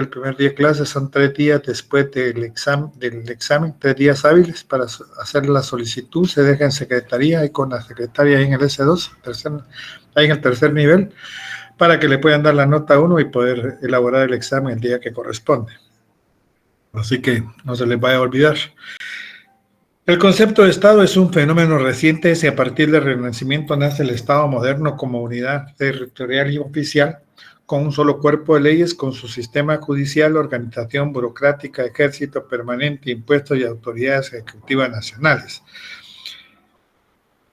el primer día de clase, son 3 días después del examen, 3 días hábiles para hacer la solicitud, se deja en secretaría y con la secretaria ahí en el S2, ahí en el tercer nivel, para que le puedan dar la nota a uno y poder elaborar el examen el día que corresponde. Así que no se les vaya a olvidar. El concepto de Estado es un fenómeno reciente, si a partir del Renacimiento nace el Estado moderno como unidad territorial y oficial, con un solo cuerpo de leyes, con su sistema judicial, organización burocrática, ejército permanente, impuestos y autoridades ejecutivas nacionales.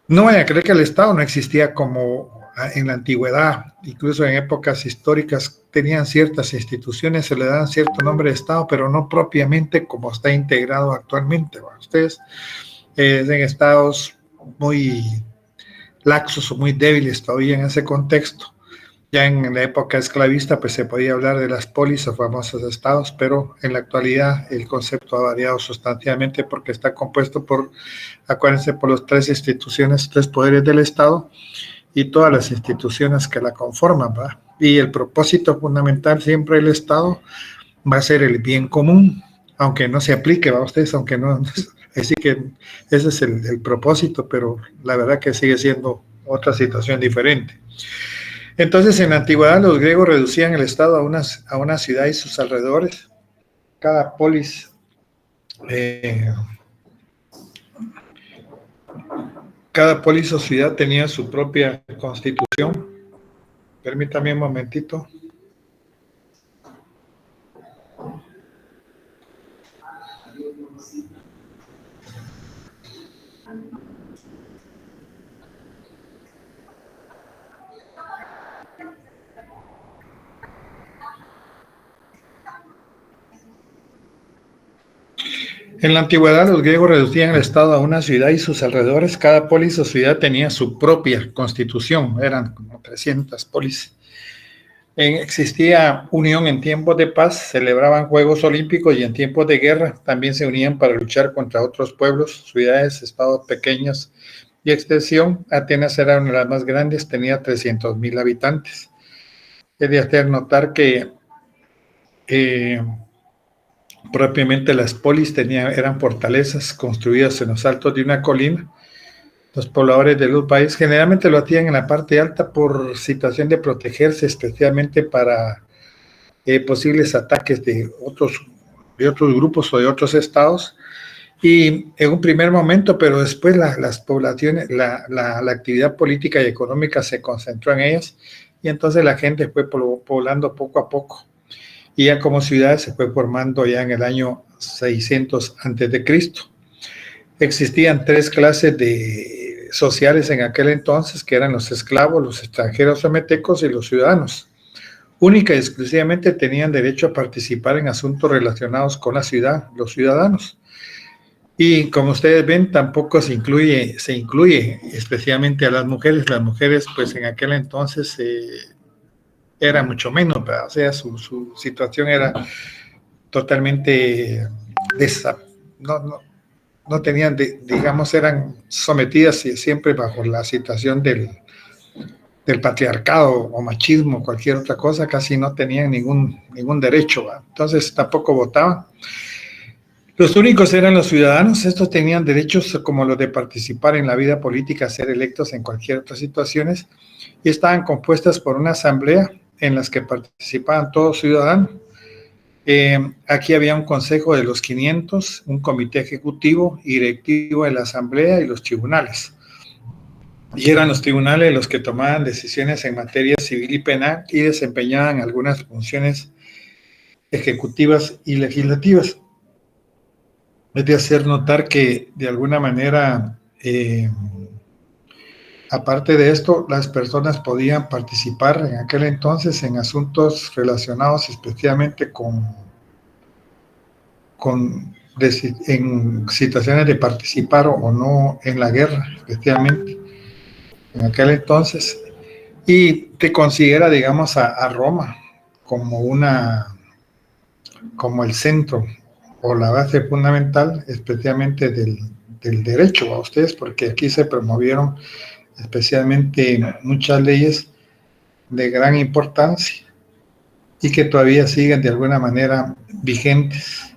No vaya a creer que el Estado no existía como en la antigüedad, incluso en épocas históricas tenían ciertas instituciones, se le dan cierto nombre de Estado, pero no propiamente como está integrado actualmente. Bueno, ustedes en estados muy laxos o muy débiles todavía en ese contexto. Ya en la época esclavista pues se podía hablar de las polis o famosos estados, pero en la actualidad el concepto ha variado sustancialmente porque está compuesto por, acuérdense, por las 3 instituciones, 3 poderes del Estado y todas las instituciones que la conforman, ¿verdad? Y el propósito fundamental siempre del Estado va a ser el bien común, aunque no se aplique, ¿va? Ustedes, aunque no, así que ese es el propósito, pero la verdad que sigue siendo otra situación diferente. Entonces, en la antigüedad los griegos reducían el Estado a una ciudad y sus alrededores. Cada polis, o ciudad tenía su propia constitución. Permítame un momentito. En la antigüedad los griegos reducían el Estado a una ciudad y sus alrededores. Cada polis o ciudad tenía su propia constitución, eran como 300 polis. Existía unión en tiempos de paz, celebraban Juegos Olímpicos y en tiempos de guerra también se unían para luchar contra otros pueblos, ciudades, estados pequeños y extensión. Atenas era una de las más grandes, tenía 300,000 habitantes. Es de hacer notar que propiamente las polis eran fortalezas construidas en los altos de una colina. Los pobladores de los países generalmente lo hacían en la parte alta por situación de protegerse, especialmente para posibles ataques de otros grupos o de otros estados. Y en un primer momento, pero después las poblaciones, la actividad política y económica se concentró en ellas y entonces la gente fue poblando poco a poco. Y ya como ciudades se fue formando ya en el año 600 a.C. Existían 3 clases de sociales en aquel entonces, que eran los esclavos, los extranjeros sometecos y los ciudadanos. Única y exclusivamente tenían derecho a participar en asuntos relacionados con la ciudad, los ciudadanos. Y como ustedes ven, tampoco se incluye especialmente a las mujeres. Las mujeres, pues en aquel entonces era mucho menos, ¿verdad? O sea, su situación era totalmente no tenían, digamos, eran sometidas siempre bajo la situación del patriarcado o machismo, cualquier otra cosa, casi no tenían ningún derecho, ¿va? Entonces tampoco votaban. Los únicos eran los ciudadanos. Estos tenían derechos como los de participar en la vida política, ser electos en cualquier otra situaciones, y estaban compuestas por una asamblea en las que participaban todos ciudadanos. Aquí había un consejo de los 500, un comité ejecutivo y directivo de la asamblea y los tribunales. Y eran los tribunales los que tomaban decisiones en materia civil y penal y desempeñaban algunas funciones ejecutivas y legislativas. Es de hacer notar que de alguna manera, aparte de esto, las personas podían participar en aquel entonces en asuntos relacionados especialmente en situaciones de participar o no en la guerra, especialmente en aquel entonces, y te considera, digamos, a Roma como el centro o la base fundamental, especialmente del derecho a ustedes, porque aquí se promovieron especialmente muchas leyes de gran importancia. y que todavía siguen de alguna manera vigentes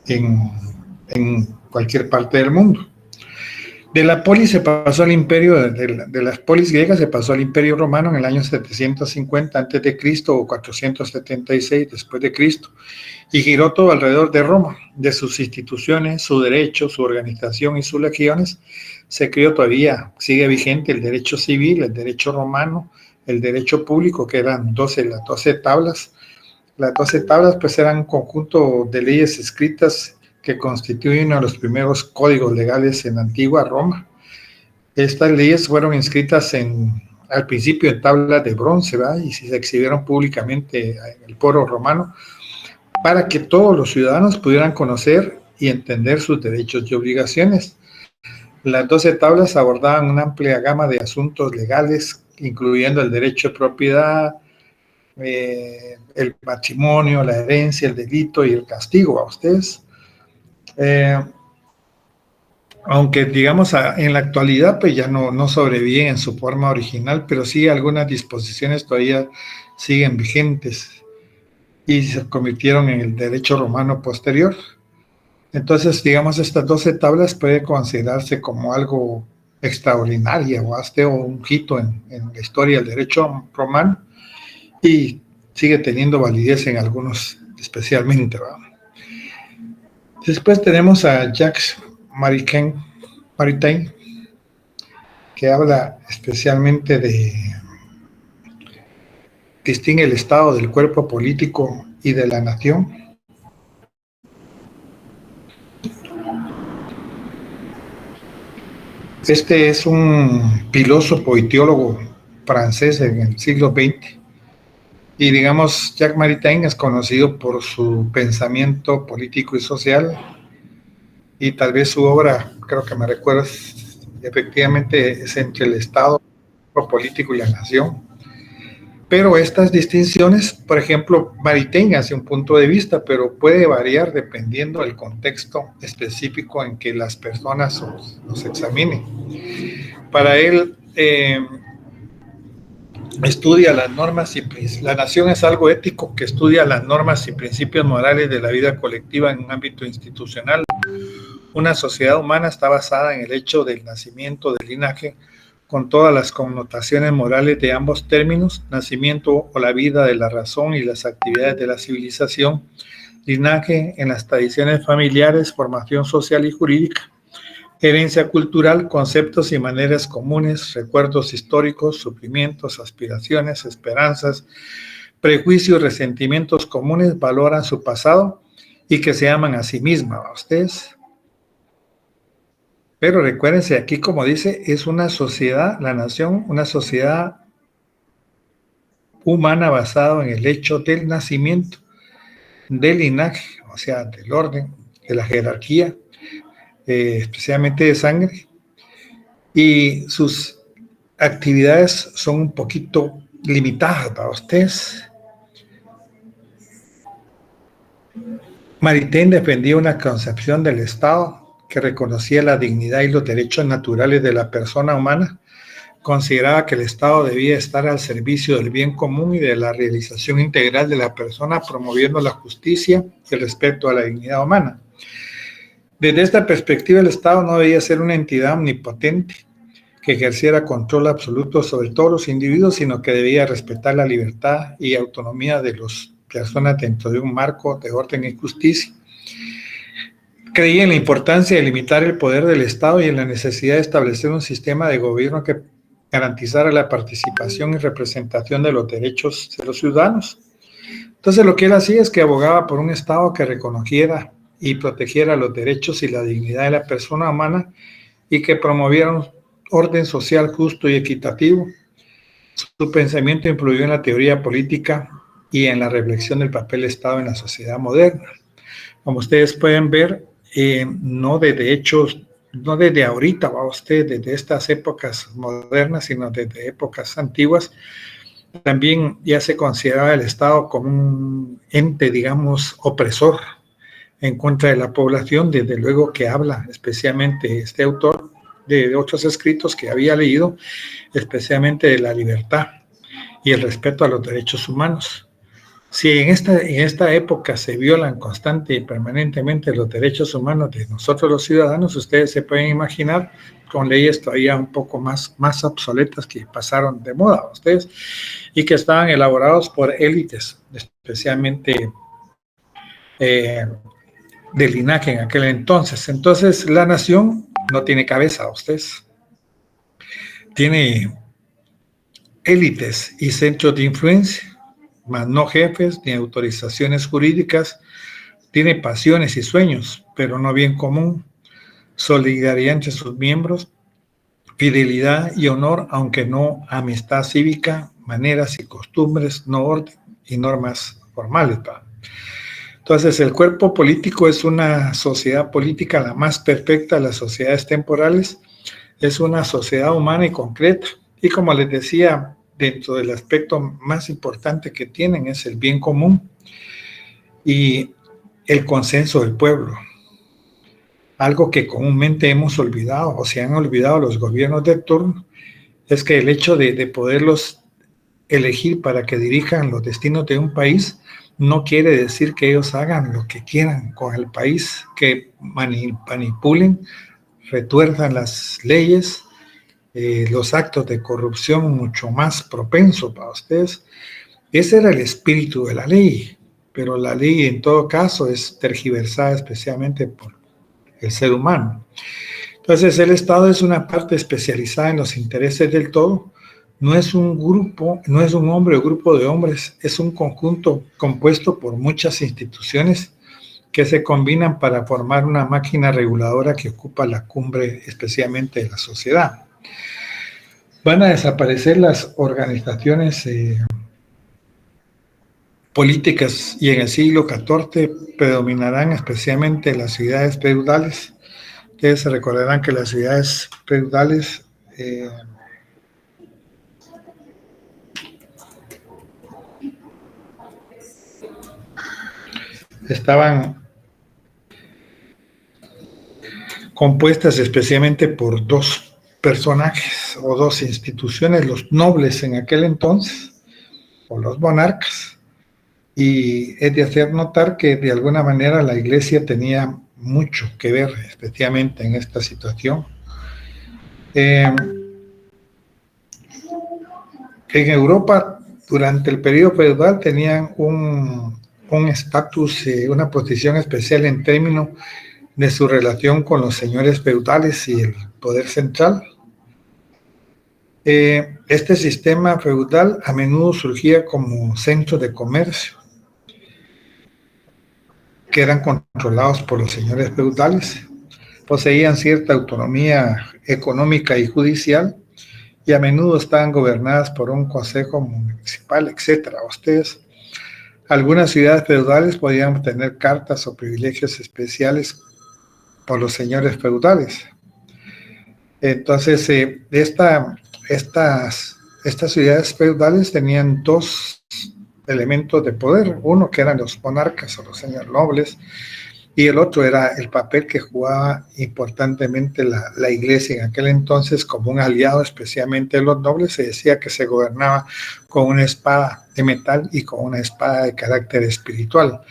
en cualquier parte del mundo. De la polis se pasó al imperio, de las polis griegas se pasó al imperio romano en el año 750 antes de Cristo o 476 después de Cristo, y giró todo alrededor de Roma. De sus instituciones, su derecho, su organización y sus legiones se creó todavía, sigue vigente el derecho civil, el derecho romano, el derecho público, que eran las 12 tablas. Las 12 tablas pues eran un conjunto de leyes escritas que constituyen uno de los primeros códigos legales en antigua Roma. Estas leyes fueron inscritas al principio en tablas de bronce, ¿verdad? Y se exhibieron públicamente en el foro romano para que todos los ciudadanos pudieran conocer y entender sus derechos y obligaciones. Las 12 tablas abordaban una amplia gama de asuntos legales, incluyendo el derecho de propiedad, el matrimonio, la herencia, el delito y el castigo a ustedes. Aunque digamos en la actualidad pues ya no sobreviven en su forma original, pero sí algunas disposiciones todavía siguen vigentes y se convirtieron en el derecho romano posterior. Entonces, digamos, estas 12 tablas puede considerarse como algo extraordinario o un hito en la historia del derecho romano, y sigue teniendo validez en algunos especialmente, ¿verdad? Después tenemos a Jacques Maritain, que habla especialmente distingue el estado del cuerpo político y de la nación. Este es un filósofo y teólogo francés en el siglo XX. Y digamos, Jacques Maritain es conocido por su pensamiento político y social, y tal vez su obra, creo que me recuerdas, efectivamente es entre el Estado político y la nación. Pero estas distinciones, por ejemplo, Maritain hace un punto de vista, pero puede variar dependiendo del contexto específico en que las personas los examinen. Para él, estudia las normas y la nación es algo ético que estudia las normas y principios morales de la vida colectiva en un ámbito institucional. Una sociedad humana está basada en el hecho del nacimiento, del linaje, con todas las connotaciones morales de ambos términos: nacimiento o la vida de la razón y las actividades de la civilización, linaje en las tradiciones familiares, formación social y jurídica, herencia cultural, conceptos y maneras comunes, recuerdos históricos, sufrimientos, aspiraciones, esperanzas, prejuicios, resentimientos comunes, valoran su pasado y que se aman a sí mismas, ¿a ustedes? Pero recuérdense, aquí como dice, es una sociedad, la nación, una sociedad humana basada en el hecho del nacimiento, del linaje, o sea, del orden, de la jerarquía, especialmente de sangre, y sus actividades son un poquito limitadas para ustedes. Maritain defendía una concepción del Estado que reconocía la dignidad y los derechos naturales de la persona humana. Consideraba que el Estado debía estar al servicio del bien común y de la realización integral de la persona, promoviendo la justicia y el respeto a la dignidad humana. Desde esta perspectiva, el Estado no debía ser una entidad omnipotente que ejerciera control absoluto sobre todos los individuos, sino que debía respetar la libertad y autonomía de las personas dentro de un marco de orden y justicia. Creía en la importancia de limitar el poder del Estado y en la necesidad de establecer un sistema de gobierno que garantizara la participación y representación de los derechos de los ciudadanos. Entonces, lo que él hacía es que abogaba por un Estado que reconociera y protegiera los derechos y la dignidad de la persona humana y que promoviera un orden social justo y equitativo. Su pensamiento influyó en la teoría política y en la reflexión del papel del Estado en la sociedad moderna. Como ustedes pueden ver, no desde ahorita, va usted, desde estas épocas modernas, sino desde épocas antiguas, también ya se consideraba el Estado como un ente, digamos, opresor en contra de la población. Desde luego que habla especialmente este autor de otros escritos que había leído, especialmente de la libertad y el respeto a los derechos humanos. Si en esta época se violan constante y permanentemente los derechos humanos de nosotros los ciudadanos, ustedes se pueden imaginar con leyes todavía un poco más obsoletas que pasaron de moda a ustedes y que estaban elaborados por élites, especialmente del linaje en aquel entonces. Entonces, la nación no tiene cabeza, ustedes. Tiene élites y centros de influencia, más no jefes ni autorizaciones jurídicas. Tiene pasiones y sueños, pero no bien común, solidaridad entre sus miembros, fidelidad y honor, aunque no amistad cívica, maneras y costumbres, no orden y normas formales. Entonces, el cuerpo político es una sociedad política la más perfecta de las sociedades temporales, es una sociedad humana y concreta. Y como les decía, dentro del aspecto más importante que tienen es el bien común y el consenso del pueblo. Algo que comúnmente hemos olvidado o se han olvidado los gobiernos de turno, es que el hecho de poderlos elegir para que dirijan los destinos de un país no quiere decir que ellos hagan lo que quieran con el país, que manipulen, retuerzan las leyes, los actos de corrupción mucho más propensos para ustedes. Ese era el espíritu de la ley, pero la ley en todo caso es tergiversada especialmente por el ser humano. Entonces, el Estado es una parte especializada en los intereses del todo. No es un grupo, no es un hombre o grupo de hombres, es un conjunto compuesto por muchas instituciones que se combinan para formar una máquina reguladora que ocupa la cumbre especialmente de la sociedad. Van a desaparecer las organizaciones políticas y en el siglo XIV predominarán especialmente las ciudades feudales. Ustedes se recordarán que las ciudades feudales estaban compuestas especialmente por dos personajes o dos instituciones, los nobles en aquel entonces, o los monarcas, y es de hacer notar que de alguna manera la iglesia tenía mucho que ver, especialmente en esta situación. En Europa, durante el periodo feudal, tenían un estatus, una posición especial en términos de su relación con los señores feudales y el poder central. Este sistema feudal a menudo surgía como centro de comercio, que eran controlados por los señores feudales, poseían cierta autonomía económica y judicial, y a menudo estaban gobernadas por un consejo municipal, etc. Ustedes, algunas ciudades feudales podían tener cartas o privilegios especiales por los señores feudales. Entonces, estas ciudades feudales tenían dos elementos de poder, uno que eran los monarcas o los señores nobles, y el otro era el papel que jugaba importantemente la iglesia en aquel entonces como un aliado, especialmente de los nobles. Se decía que se gobernaba con una espada de metal y con una espada de carácter espiritual.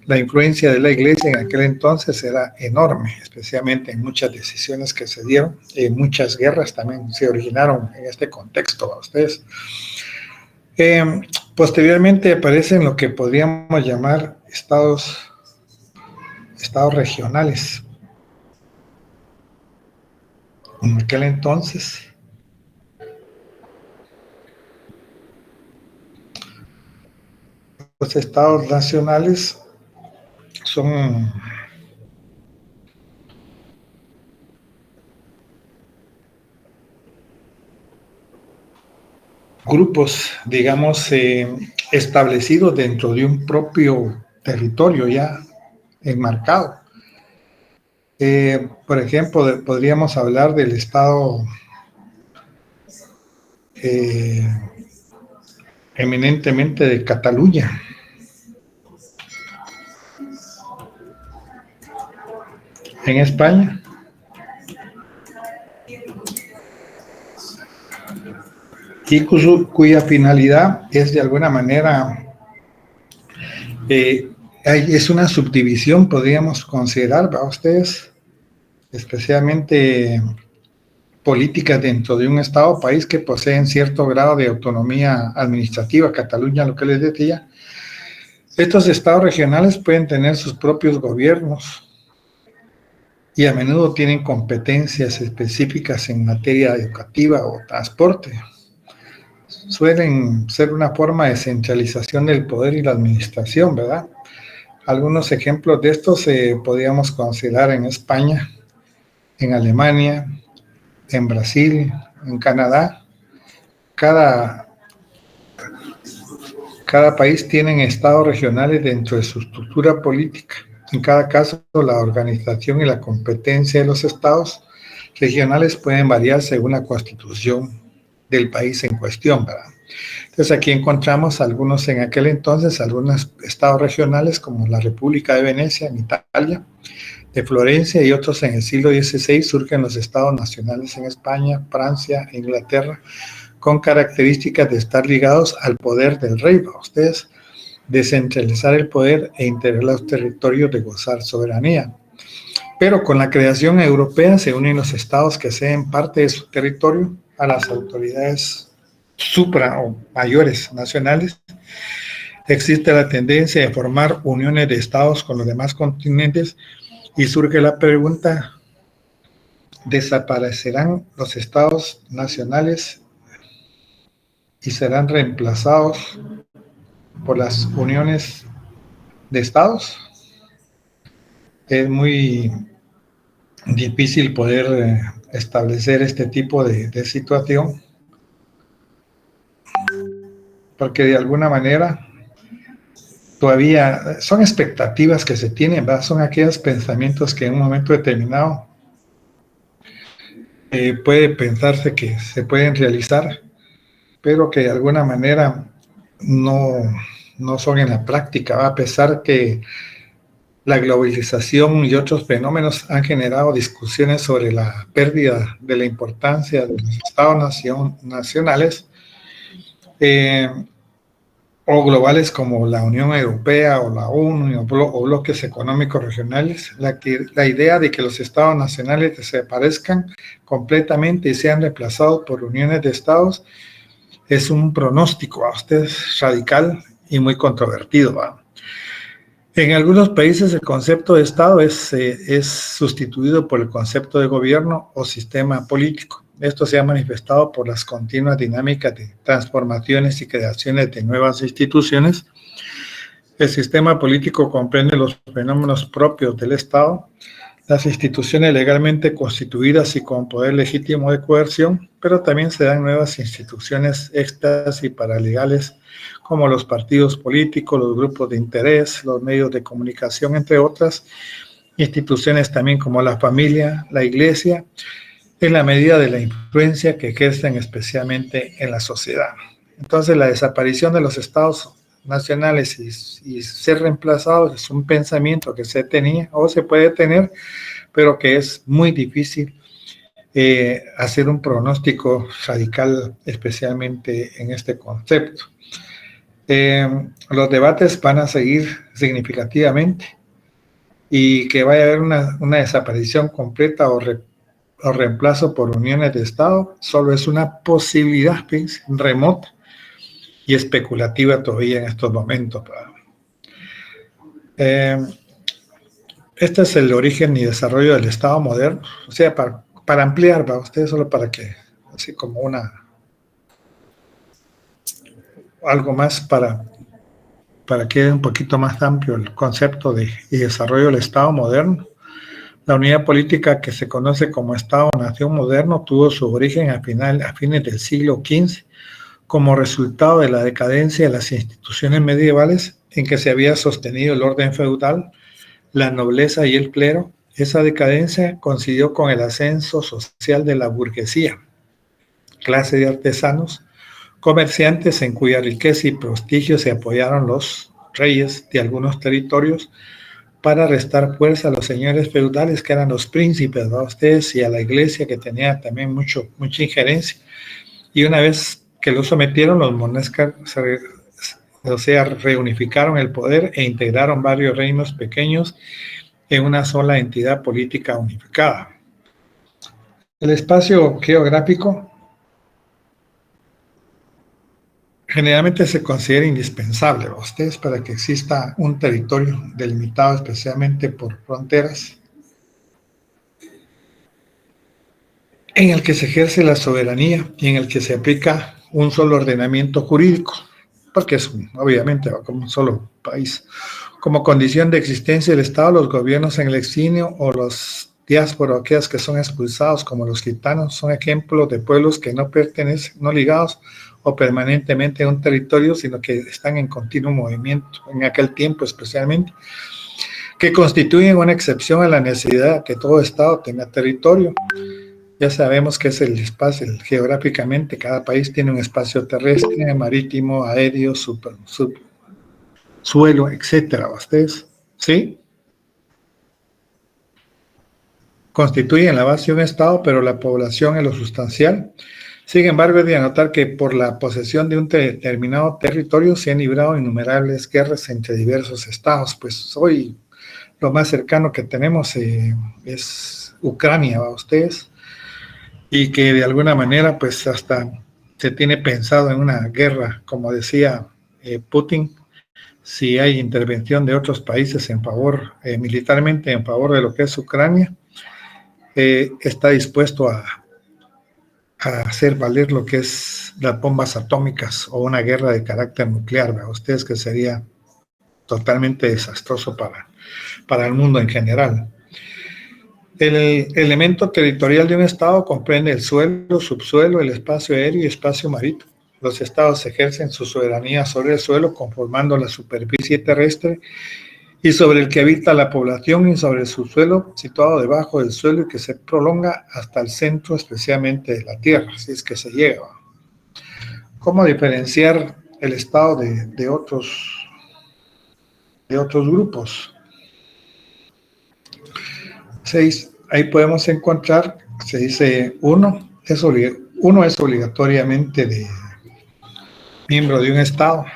La influencia de la iglesia en aquel entonces era enorme, especialmente en muchas decisiones que se dieron, y muchas guerras también se originaron en este contexto a ustedes. Posteriormente aparecen lo que podríamos llamar estados regionales. En aquel entonces, los estados nacionales son grupos, digamos, establecidos dentro de un propio territorio ya enmarcado. Por ejemplo, podríamos hablar del estado eminentemente de Cataluña. En España. Y cuya finalidad es de alguna manera Es una subdivisión, podríamos considerar, ¿va ustedes? Especialmente políticas dentro de un Estado o país que poseen cierto grado de autonomía administrativa, Cataluña, lo que les decía. Estos estados regionales pueden tener sus propios gobiernos y a menudo tienen competencias específicas en materia educativa o transporte. Suelen ser una forma de centralización del poder y la administración, ¿verdad? Algunos ejemplos de estos podríamos considerar en España, en Alemania, en Brasil, en Canadá. Cada país tiene estados regionales dentro de su estructura política. En cada caso, la organización y la competencia de los estados regionales pueden variar según la constitución del país en cuestión, ¿verdad? Entonces aquí encontramos algunos en aquel entonces, algunos estados regionales como la República de Venecia en Italia, de Florencia, y otros en el siglo XVI surgen los estados nacionales en España, Francia e Inglaterra, con características de estar ligados al poder del rey, ¿va ustedes? Descentralizar el poder e integrar los territorios de gozar soberanía. Pero con la creación europea se unen los estados que ceden parte de su territorio a las autoridades supra o mayores nacionales. Existe la tendencia de formar uniones de estados con los demás continentes y surge la pregunta: ¿desaparecerán los estados nacionales y serán reemplazados por las uniones de estados? Es muy difícil poder establecer este tipo de situación, porque de alguna manera todavía son expectativas que se tienen, ¿verdad? Son aquellos pensamientos que en un momento determinado puede pensarse que se pueden realizar, pero que de alguna manera no son en la práctica, ¿va? A pesar que la globalización y otros fenómenos han generado discusiones sobre la pérdida de la importancia de los estados nacionales o globales como la Unión Europea o la ONU o bloques económicos regionales. La idea de que los estados nacionales desaparezcan completamente y sean reemplazados por uniones de estados es un pronóstico a ustedes radical y muy controvertido, ¿va? En algunos países el concepto de Estado es sustituido por el concepto de gobierno o sistema político. Esto se ha manifestado por las continuas dinámicas de transformaciones y creaciones de nuevas instituciones. El sistema político comprende los fenómenos propios del Estado, las instituciones legalmente constituidas y con poder legítimo de coerción, pero también se dan nuevas instituciones extras y paralegales como los partidos políticos, los grupos de interés, los medios de comunicación, entre otras instituciones también como la familia, la iglesia, en la medida de la influencia que ejercen especialmente en la sociedad. Entonces la desaparición de los estados nacionales y ser reemplazados es un pensamiento que se tenía o se puede tener, pero que es muy difícil hacer un pronóstico radical, especialmente en este concepto. Los debates van a seguir significativamente y que vaya a haber una desaparición completa o reemplazo por uniones de Estado solo es una posibilidad remota y especulativa todavía en estos momentos. Este es el origen y desarrollo del Estado moderno, o sea, para ampliar, para ustedes, solo para que, así como algo más para que quede un poquito más amplio el concepto y desarrollo del Estado moderno. La unidad política que se conoce como Estado-Nación moderno tuvo su origen a fines del siglo XV, como resultado de la decadencia de las instituciones medievales en que se había sostenido el orden feudal, la nobleza y el clero. Esa decadencia coincidió con el ascenso social de la burguesía, clase de artesanos, comerciantes en cuya riqueza y prestigio se apoyaron los reyes de algunos territorios para restar fuerza a los señores feudales, que eran los príncipes, ¿no? Ustedes, y a la iglesia, que tenía también mucha injerencia. Y una vez que lo sometieron, los monarcas o sea, reunificaron el poder e integraron varios reinos pequeños en una sola entidad política unificada. El espacio geográfico generalmente se considera indispensable a ustedes para que exista un territorio delimitado especialmente por fronteras en el que se ejerce la soberanía y en el que se aplica un solo ordenamiento jurídico, porque es obviamente como un solo país. Como condición de existencia del Estado, los gobiernos en el exilio o los diásporas, aquellas que son expulsados como los gitanos, son ejemplos de pueblos que no pertenecen, no ligados o permanentemente a un territorio, sino que están en continuo movimiento, en aquel tiempo especialmente, que constituyen una excepción a la necesidad de que todo Estado tenga territorio. Ya sabemos que es el espacio, geográficamente, cada país tiene un espacio terrestre, marítimo, aéreo, suelo, etcétera. ¿Ustedes? ¿Sí? Constituyen la base de un Estado, pero la población es lo sustancial. Sin embargo, es de anotar que por la posesión de un determinado territorio se han librado innumerables guerras entre diversos estados. Pues hoy lo más cercano que tenemos es Ucrania, ¿va ustedes? Y que de alguna manera pues hasta se tiene pensado en una guerra, como decía Putin, si hay intervención de otros países en favor, militarmente en favor de lo que es Ucrania, está dispuesto a hacer valer lo que es las bombas atómicas o una guerra de carácter nuclear, ¿verdad? Ustedes, que sería totalmente desastroso para el mundo en general. El elemento territorial de un Estado comprende el suelo, subsuelo, el espacio aéreo y espacio marítimo. Los Estados ejercen su soberanía sobre el suelo, conformando la superficie terrestre y sobre el que habita la población, y sobre el subsuelo situado debajo del suelo y que se prolonga hasta el centro, especialmente de la tierra, si es que se llega. ¿Cómo diferenciar el Estado de otros grupos? 6. Ahí podemos encontrar, se dice, uno es obligatoriamente miembro de un Estado.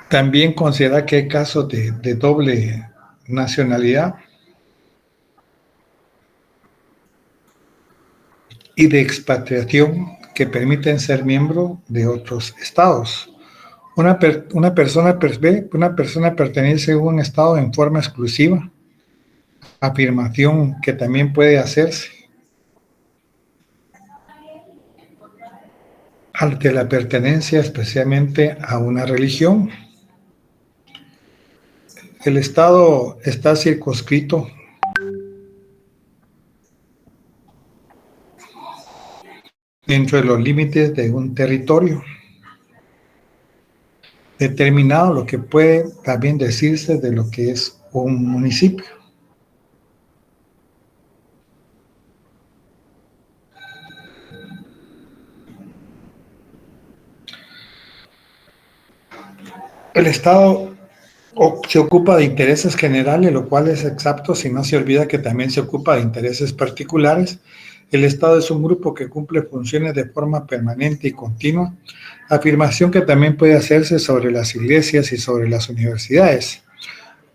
También considera que hay casos de doble nacionalidad y de expatriación que permiten ser miembro de otros estados. Una persona pertenece a un estado en forma exclusiva, afirmación que también puede hacerse ante la pertenencia especialmente a una religión. El Estado está circunscrito dentro de los límites de un territorio determinado, lo que puede también decirse de lo que es un municipio. El Estado se ocupa de intereses generales, lo cual es exacto si no se olvida que también se ocupa de intereses particulares. El Estado es un grupo que cumple funciones de forma permanente y continua, afirmación que también puede hacerse sobre las iglesias y sobre las universidades.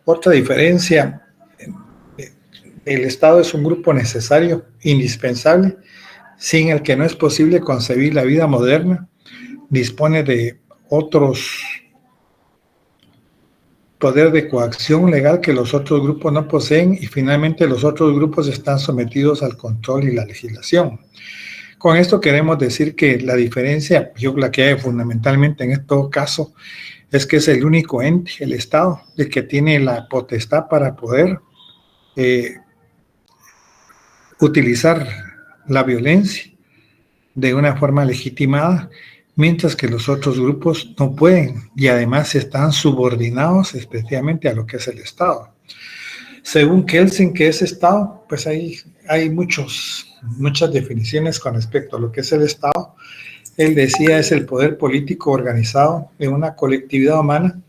Otra diferencia, el Estado es un grupo necesario, indispensable, sin el que no es posible concebir la vida moderna. Dispone de otros poder de coacción legal que los otros grupos no poseen, y finalmente los otros grupos están sometidos al control y la legislación. Con esto queremos decir que la diferencia, la que hay fundamentalmente en todo caso, es que es el único ente, el Estado, el que tiene la potestad para poder utilizar la violencia de una forma legitimada, mientras que los otros grupos no pueden, y además están subordinados especialmente a lo que es el Estado. Según Kelsen, ¿qué es Estado? Pues hay muchas definiciones con respecto a lo que es el Estado. Él decía, es el poder político organizado en una colectividad humana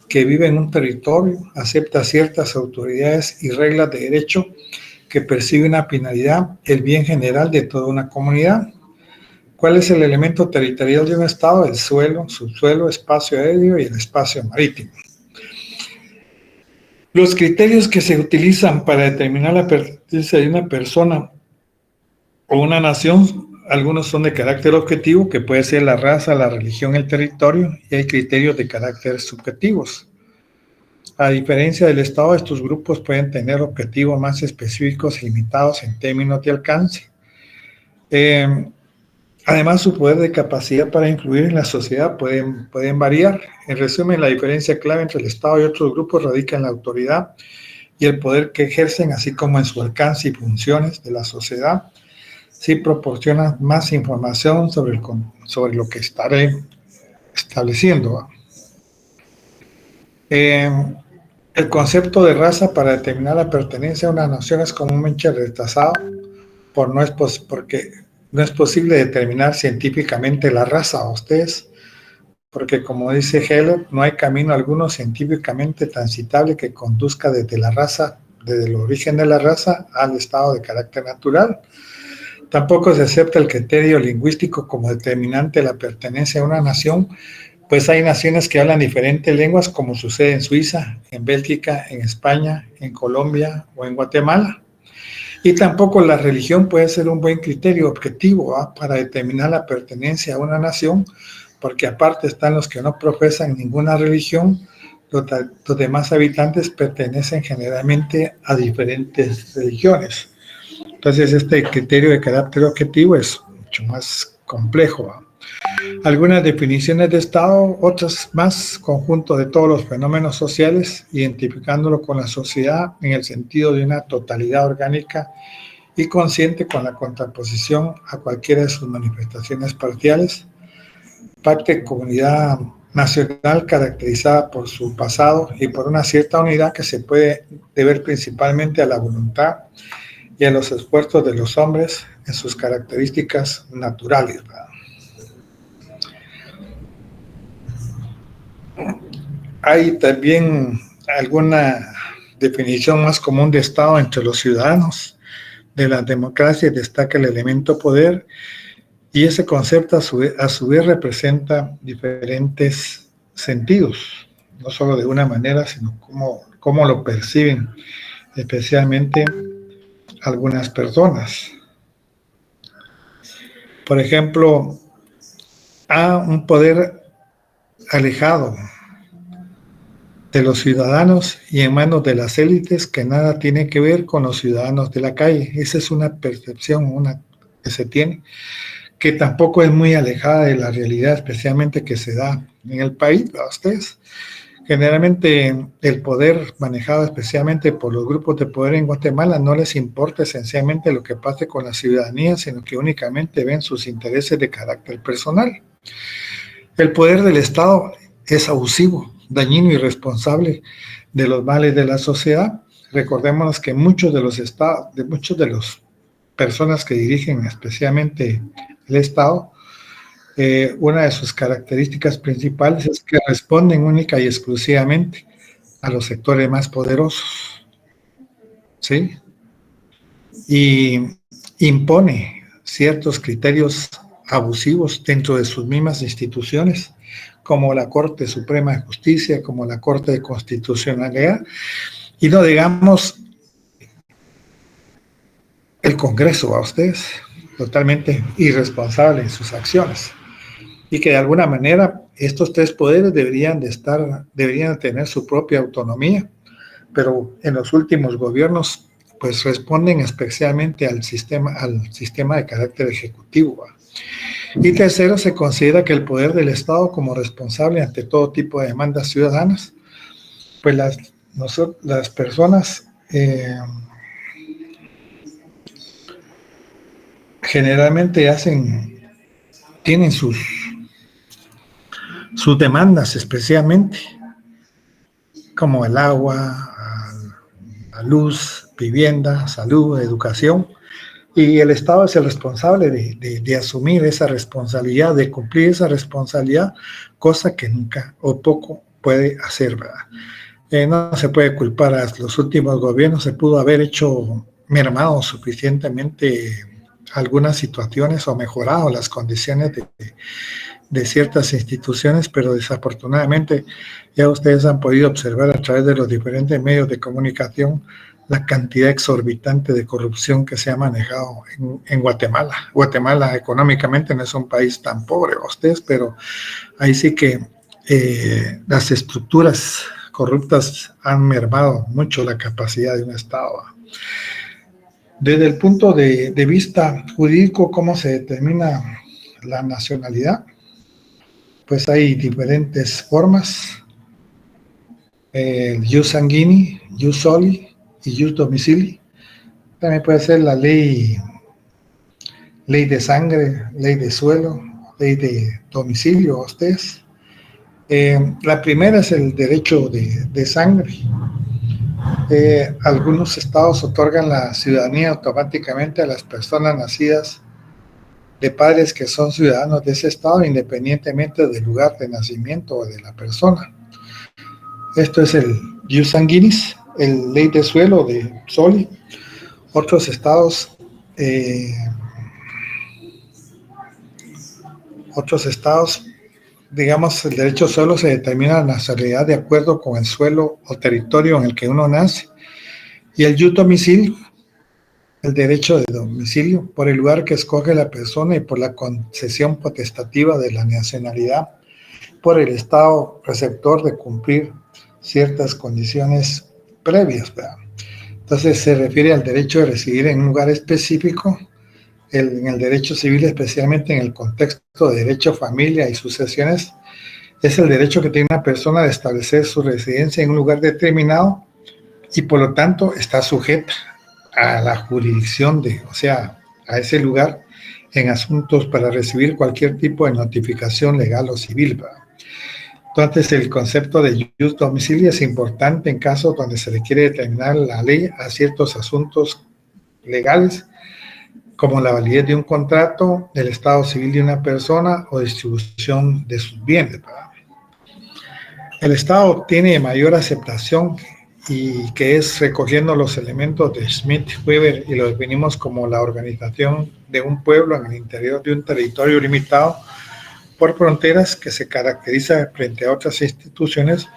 que vive en un territorio, acepta ciertas autoridades y reglas de derecho que persigue una finalidad, el bien general de toda una comunidad. ¿Cuál es el elemento territorial de un Estado? El suelo, subsuelo, espacio aéreo y el espacio marítimo. Los criterios que se utilizan para determinar la pertenencia de una persona o una nación, algunos son de carácter objetivo, que puede ser la raza, la religión, el territorio, y hay criterios de carácter subjetivos. A diferencia del Estado, estos grupos pueden tener objetivos más específicos y limitados en términos de alcance. Además, su poder de capacidad para influir en la sociedad pueden variar. En resumen, la diferencia clave entre el Estado y otros grupos radica en la autoridad y el poder que ejercen, así como en su alcance y funciones de la sociedad. Sí proporcionan más información sobre lo que estaré estableciendo. El concepto de raza para determinar la pertenencia a una nación es comúnmente rechazado porque no es posible determinar científicamente la raza a ustedes, porque como dice Heller, no hay camino alguno científicamente transitable que conduzca desde el origen de la raza al estado de carácter natural. Tampoco se acepta el criterio lingüístico como determinante de la pertenencia a una nación, pues hay naciones que hablan diferentes lenguas, como sucede en Suiza, en Bélgica, en España, en Colombia o en Guatemala. Y tampoco la religión puede ser un buen criterio objetivo para determinar la pertenencia a una nación, porque aparte están los que no profesan ninguna religión, los demás habitantes pertenecen generalmente a diferentes religiones. Entonces, este criterio de carácter objetivo es mucho más complejo. Algunas definiciones de Estado, otras más, conjunto de todos los fenómenos sociales, identificándolo con la sociedad en el sentido de una totalidad orgánica y consciente, con la contraposición a cualquiera de sus manifestaciones parciales. Parte de comunidad nacional caracterizada por su pasado y por una cierta unidad que se puede deber principalmente a la voluntad y a los esfuerzos de los hombres en sus características naturales, ¿verdad? Hay también alguna definición más común de Estado entre los ciudadanos. De la democracia destaca el elemento poder, y ese concepto a su vez representa diferentes sentidos, no solo de una manera, sino cómo lo perciben especialmente algunas personas. Por ejemplo, un poder alejado de los ciudadanos y en manos de las élites que nada tiene que ver con los ciudadanos de la calle. Esa es una percepción que se tiene, que tampoco es muy alejada de la realidad, especialmente que se da en el país, a ustedes. Generalmente el poder manejado especialmente por los grupos de poder en Guatemala no les importa esencialmente lo que pase con la ciudadanía, sino que únicamente ven sus intereses de carácter personal. El poder del Estado es abusivo, dañino y responsable de los males de la sociedad. Recordémonos que muchos de las personas que dirigen especialmente el Estado, una de sus características principales es que responden única y exclusivamente a los sectores más poderosos, ¿sí? Y impone ciertos criterios abusivos dentro de sus mismas instituciones, como la Corte Suprema de Justicia, como la Corte de Constitucionalidad, y no digamos el Congreso, a ustedes, totalmente irresponsable en sus acciones. Y que de alguna manera estos tres poderes deberían tener su propia autonomía, pero en los últimos gobiernos pues responden especialmente al sistema de carácter ejecutivo. Y tercero, se considera que el poder del Estado como responsable ante todo tipo de demandas ciudadanas, pues las personas generalmente tienen sus demandas, especialmente como el agua, la luz, vivienda, salud, educación, y el Estado es el responsable de asumir esa responsabilidad, de cumplir esa responsabilidad, cosa que nunca o poco puede hacer, ¿verdad? No se puede culpar a los últimos gobiernos, se pudo haber hecho mermado suficientemente algunas situaciones o mejorado las condiciones de ciertas instituciones, pero desafortunadamente ya ustedes han podido observar a través de los diferentes medios de comunicación la cantidad exorbitante de corrupción que se ha manejado en Guatemala. Guatemala económicamente no es un país tan pobre, ustedes, pero ahí sí que las estructuras corruptas han mermado mucho la capacidad de un Estado. Desde el punto de vista jurídico, ¿cómo se determina la nacionalidad? Pues hay diferentes formas: el jus sanguini, jus soli y jus domicili. También puede ser la ley de sangre, ley de suelo, ley de domicilio, ustedes. La primera es el derecho de sangre. Algunos estados otorgan la ciudadanía automáticamente a las personas nacidas de padres que son ciudadanos de ese estado, independientemente del lugar de nacimiento o de la persona. Esto es el jus sanguinis, el ley de suelo de Soli. Otros estados, digamos, el derecho suelo se determina la nacionalidad de acuerdo con el suelo o territorio en el que uno nace. Y el jus domicilio, el derecho de domicilio, por el lugar que escoge la persona y por la concesión potestativa de la nacionalidad por el Estado receptor de cumplir ciertas condiciones previas, ¿verdad? Entonces se refiere al derecho de residir en un lugar específico, en el derecho civil, especialmente en el contexto de derecho, familia y sucesiones. Es el derecho que tiene una persona de establecer su residencia en un lugar determinado y por lo tanto está sujeta a la jurisdicción a ese lugar en asuntos para recibir cualquier tipo de notificación legal o civil, ¿verdad? Entonces, el concepto de jus domicilio es importante en casos donde se le quiere determinar la ley a ciertos asuntos legales, como la validez de un contrato, el estado civil de una persona o distribución de sus bienes, ¿verdad? El Estado tiene mayor aceptación y que es recogiendo los elementos de Schmidt-Weber y lo definimos como la organización de un pueblo en el interior de un territorio limitado por fronteras que se caracteriza frente a otras instituciones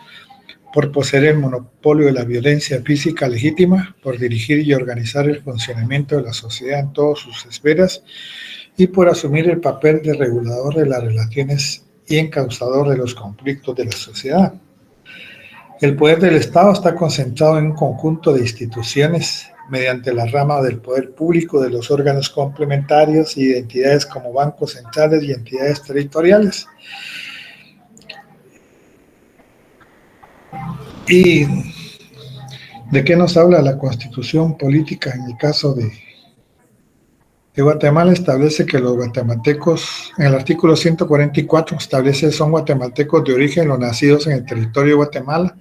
por poseer el monopolio de la violencia física legítima, por dirigir y organizar el funcionamiento de la sociedad en todas sus esferas y por asumir el papel de regulador de las relaciones y encausador de los conflictos de la sociedad. El poder del Estado está concentrado en un conjunto de instituciones mediante la rama del poder público, de los órganos complementarios y de entidades como bancos centrales y entidades territoriales. ¿Y de qué nos habla la Constitución política en el caso de Guatemala? Establece que los guatemaltecos, en el artículo 144, establece son guatemaltecos de origen los nacidos en el territorio de Guatemala,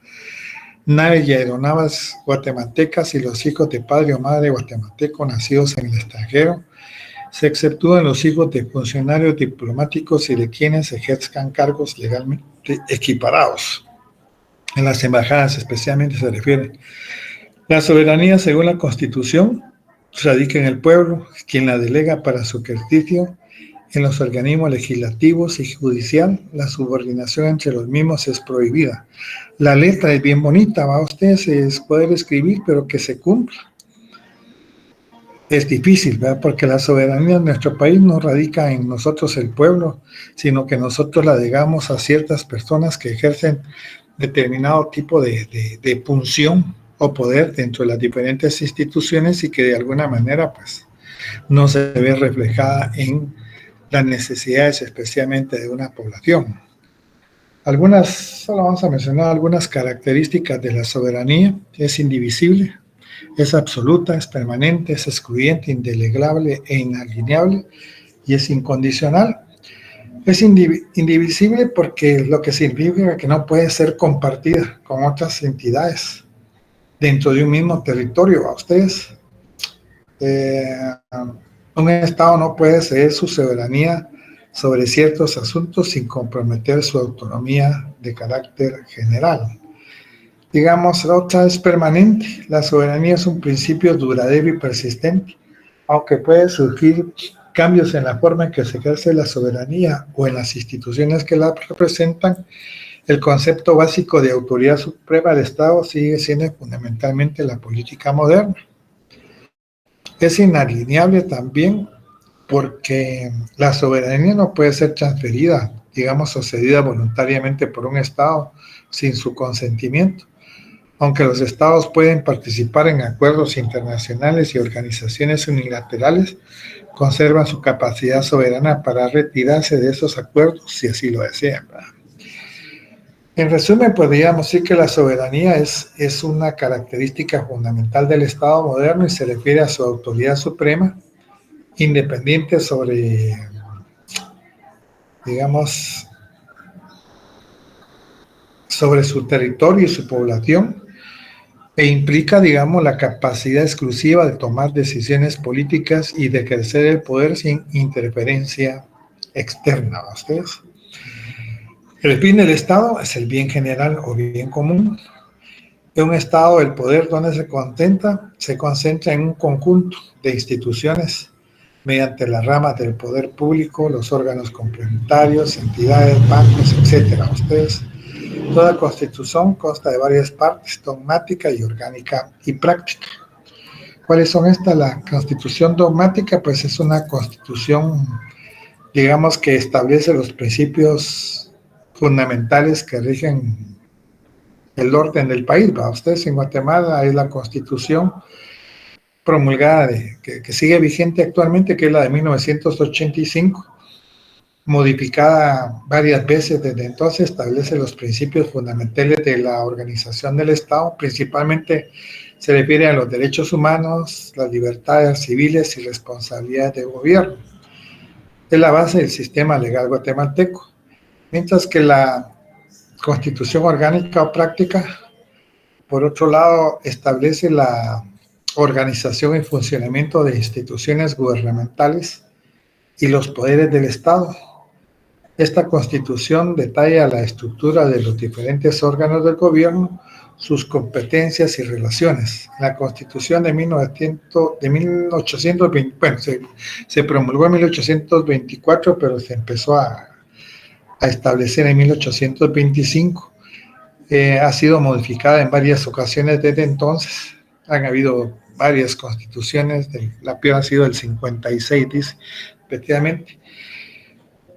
naves y aeronaves guatemaltecas y los hijos de padre o madre guatemalteco nacidos en el extranjero. Se exceptúan los hijos de funcionarios diplomáticos y de quienes ejerzcan cargos legalmente equiparados. En las embajadas especialmente se refiere. La soberanía, según la Constitución, radica en el pueblo, quien la delega para su ejercicio en los organismos legislativos y judicial. La subordinación entre los mismos es prohibida. La letra es bien bonita, va ustedes, es poder escribir, pero que se cumpla. Es difícil, ¿verdad? Porque la soberanía de nuestro país no radica en nosotros el pueblo, sino que nosotros la degamos a ciertas personas que ejercen determinado tipo de función o poder dentro de las diferentes instituciones y que de alguna manera pues no se ve reflejada en las necesidades especialmente de una población. Solo vamos a mencionar algunas características de la soberanía. Es indivisible, es absoluta, es permanente, es excluyente, indelegable e inalienable y es incondicional. Es indivisible porque lo que significa que no puede ser compartida con otras entidades dentro de un mismo territorio. A ustedes, un Estado no puede ceder su soberanía sobre ciertos asuntos sin comprometer su autonomía de carácter general. Digamos, la otra es permanente. La soberanía es un principio duradero y persistente, aunque puede surgir cambios en la forma en que se ejerce la soberanía o en las instituciones que la representan. El concepto básico de autoridad suprema del Estado sigue siendo fundamentalmente la política moderna. Es inalienable también porque la soberanía no puede ser transferida, digamos, o cedida voluntariamente por un Estado sin su consentimiento. Aunque los Estados pueden participar en acuerdos internacionales y organizaciones unilaterales, conservan su capacidad soberana para retirarse de esos acuerdos si así lo desean, ¿verdad? En resumen, podríamos decir que la soberanía es una característica fundamental del Estado moderno y se refiere a su autoridad suprema, independiente sobre, digamos, sobre su territorio y su población, e implica, digamos, la capacidad exclusiva de tomar decisiones políticas y de ejercer el poder sin interferencia externa. ¿Ustedes? El fin del Estado es el bien general o bien común. En un Estado, el poder donde se concentra en un conjunto de instituciones mediante las ramas del poder público, los órganos complementarios, entidades, bancos, etcétera. Ustedes, toda constitución consta de varias partes, dogmática y orgánica y práctica. ¿Cuáles son estas? La constitución dogmática, pues es una constitución, digamos, que establece los principios fundamentales que rigen el orden del país. ¿Va? Ustedes, en Guatemala es la constitución promulgada que sigue vigente actualmente, que es la de 1985, modificada varias veces desde entonces, establece los principios fundamentales de la organización del Estado, principalmente se refiere a los derechos humanos, las libertades civiles y responsabilidades del gobierno. Es la base del sistema legal guatemalteco, mientras que la Constitución orgánica o práctica, por otro lado, establece la organización y funcionamiento de instituciones gubernamentales y los poderes del Estado. Esta Constitución detalla la estructura de los diferentes órganos del gobierno, sus competencias y relaciones. La Constitución de 1820, bueno, se promulgó en 1824, pero se empezó a establecer en 1825. Ha sido modificada en varias ocasiones desde entonces. Han habido varias constituciones, la peor ha sido el 56, dice, efectivamente.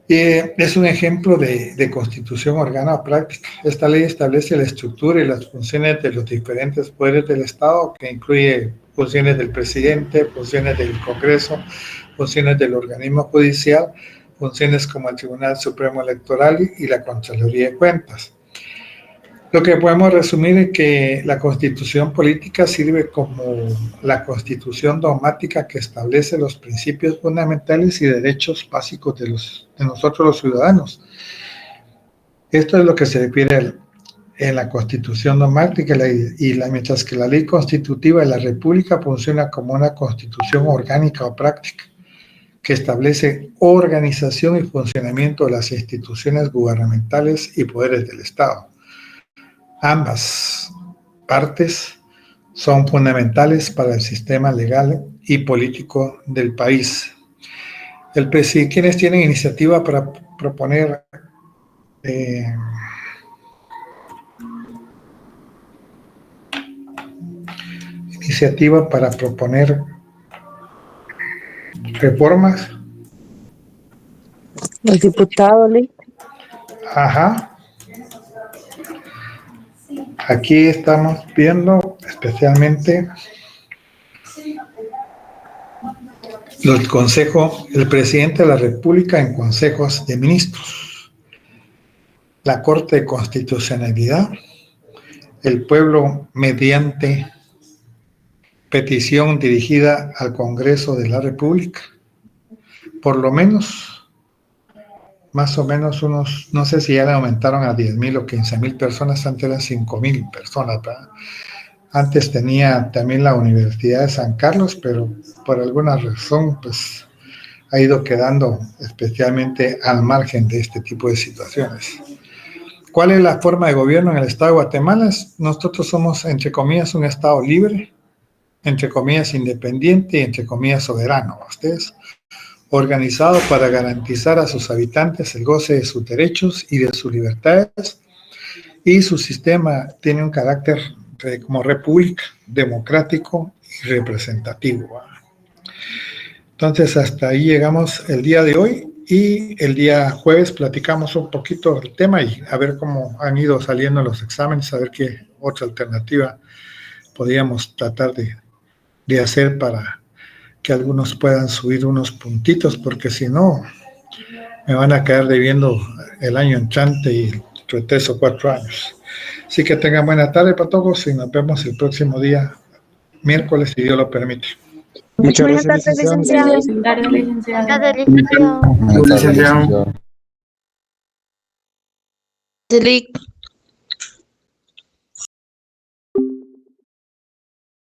Es un ejemplo de constitución orgánica práctica. Esta ley establece la estructura y las funciones de los diferentes poderes del Estado, que incluye funciones del presidente, funciones del Congreso, funciones del organismo judicial, funciones como el Tribunal Supremo Electoral y la Contraloría de Cuentas. Lo que podemos resumir es que la constitución política sirve como la constitución dogmática que establece los principios fundamentales y derechos básicos de nosotros los ciudadanos. Esto es lo que se refiere en la constitución dogmática, mientras que la ley constitutiva de la República funciona como una constitución orgánica o práctica que establece organización y funcionamiento de las instituciones gubernamentales y poderes del Estado. Ambas partes son fundamentales para el sistema legal y político del país. ¿Quiénes tienen iniciativa para proponer reformas? El diputado Lee. Ajá. Aquí estamos viendo especialmente el presidente de la República en consejos de ministros, la Corte de Constitucionalidad, el pueblo mediante petición dirigida al Congreso de la República, por lo menos, más o menos unos, no sé si ya le aumentaron a 10,000 o 15,000 personas, antes eran 5,000 personas, ¿verdad? Antes tenía también la Universidad de San Carlos, pero por alguna razón, pues, ha ido quedando especialmente al margen de este tipo de situaciones. ¿Cuál es la forma de gobierno en el Estado de Guatemala? Nosotros somos, entre comillas, un Estado libre, entre comillas, independiente y entre comillas, soberano. Ustedes, organizado para garantizar a sus habitantes el goce de sus derechos y de sus libertades, y su sistema tiene un carácter como república, democrático y representativo. Entonces, hasta ahí llegamos el día de hoy, y el día jueves platicamos un poquito del tema y a ver cómo han ido saliendo los exámenes, a ver qué otra alternativa podríamos tratar de hacer para que algunos puedan subir unos puntitos, porque si no, me van a quedar debiendo el año entrante y 3 o 4 años. Así que tengan buena tarde para todos y nos vemos el próximo día, miércoles, si Dios lo permite. Muchas Buenas gracias, tardes, licenciado. licenciado. Buenas tardes, licenciado. Buenas tardes, licenciado. Buenas tardes, licenciado. Delic.